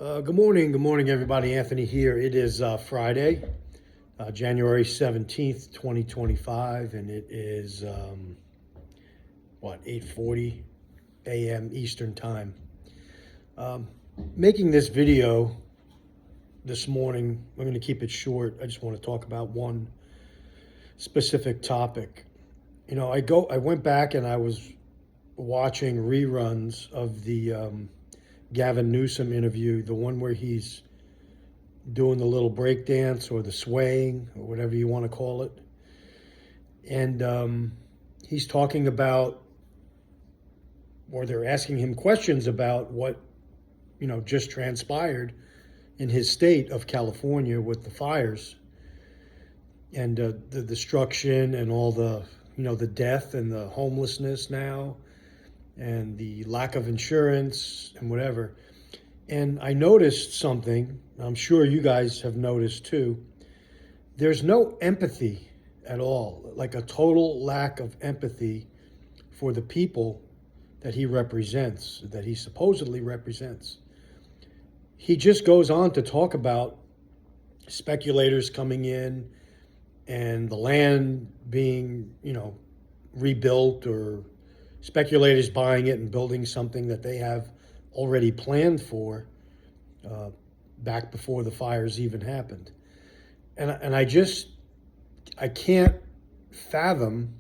Good morning, everybody. Anthony here. It is Friday, January 17th, 2025, and it is, 8:40 a.m. Eastern Time. Making this video this morning, I'm going to keep it short. I just want to talk about one specific topic. I went back and I was watching reruns of the Gavin Newsom interview, the one where he's doing the little break dance or the swaying or whatever you want to call it. And he's talking about, or they're asking him questions about what, just transpired in his state of California with the fires and the destruction and all the, the death and the homelessness now and the lack of insurance and whatever. And I noticed something, I'm sure you guys have noticed too. There's no empathy at all, like a total lack of empathy for the people that he represents, that he supposedly represents. He just goes on to talk about speculators coming in and the land being, rebuilt, or speculators buying it and building something that they have already planned for back before the fires even happened. And I can't fathom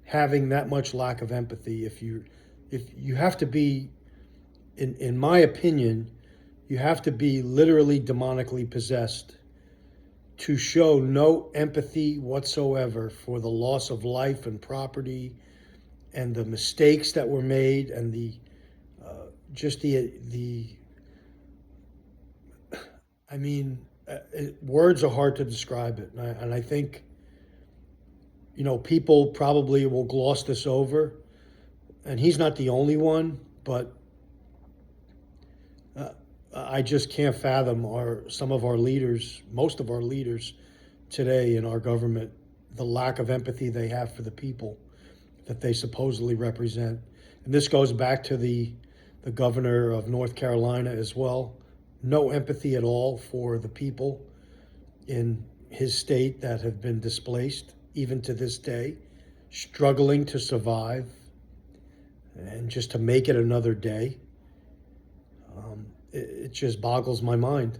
having that much lack of empathy. If you have to be, in my opinion, you have to be literally demonically possessed to show no empathy whatsoever for the loss of life and property and the mistakes that were made and words are hard to describe it. And I think, people probably will gloss this over, and he's not the only one, but I just can't fathom some of our leaders, most of our leaders today in our government, the lack of empathy they have for the people that they supposedly represent. And this goes back to the governor of North Carolina as well. No empathy at all for the people in his state that have been displaced, even to this day, struggling to survive and just to make it another day. It just boggles my mind.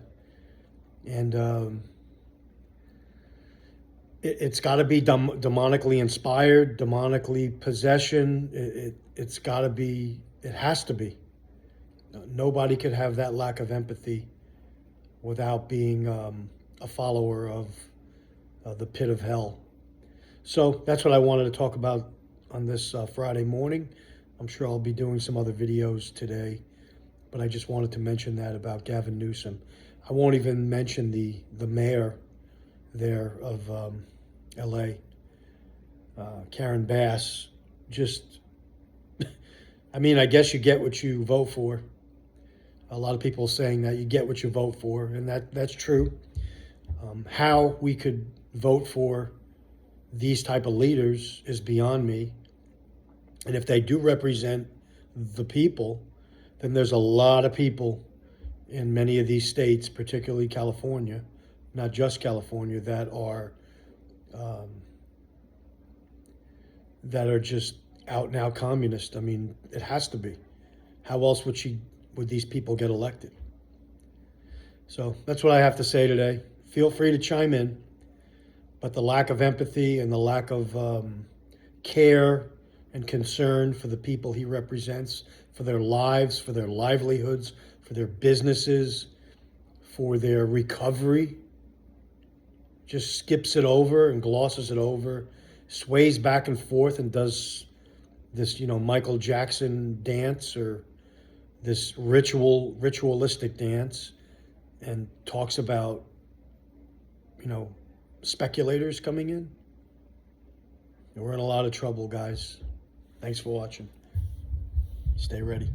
And it's got to be demonically inspired, demonically possession. It's got to be, it has to be. Nobody could have that lack of empathy without being a follower of the pit of hell. So that's what I wanted to talk about on this Friday morning. I'm sure I'll be doing some other videos today, but I just wanted to mention that about Gavin Newsom. I won't even mention the mayor there of LA, Karen Bass. Just, I guess you get what you vote for. A lot of people saying that you get what you vote for, and that's true. How we could vote for these type of leaders is beyond me. And if they do represent the people, then there's a lot of people in many of these states, particularly California, not just California, that are just out and out communist. It has to be. How else would these people get elected? So that's what I have to say today. Feel free to chime in, but the lack of empathy and the lack of care and concern for the people he represents, for their lives, for their livelihoods, for their businesses, for their recovery, just skips it over and glosses it over, sways back and forth and does this, Michael Jackson dance or this ritualistic dance, and talks about, speculators coming in. And we're in a lot of trouble, guys. Thanks for watching. Stay ready.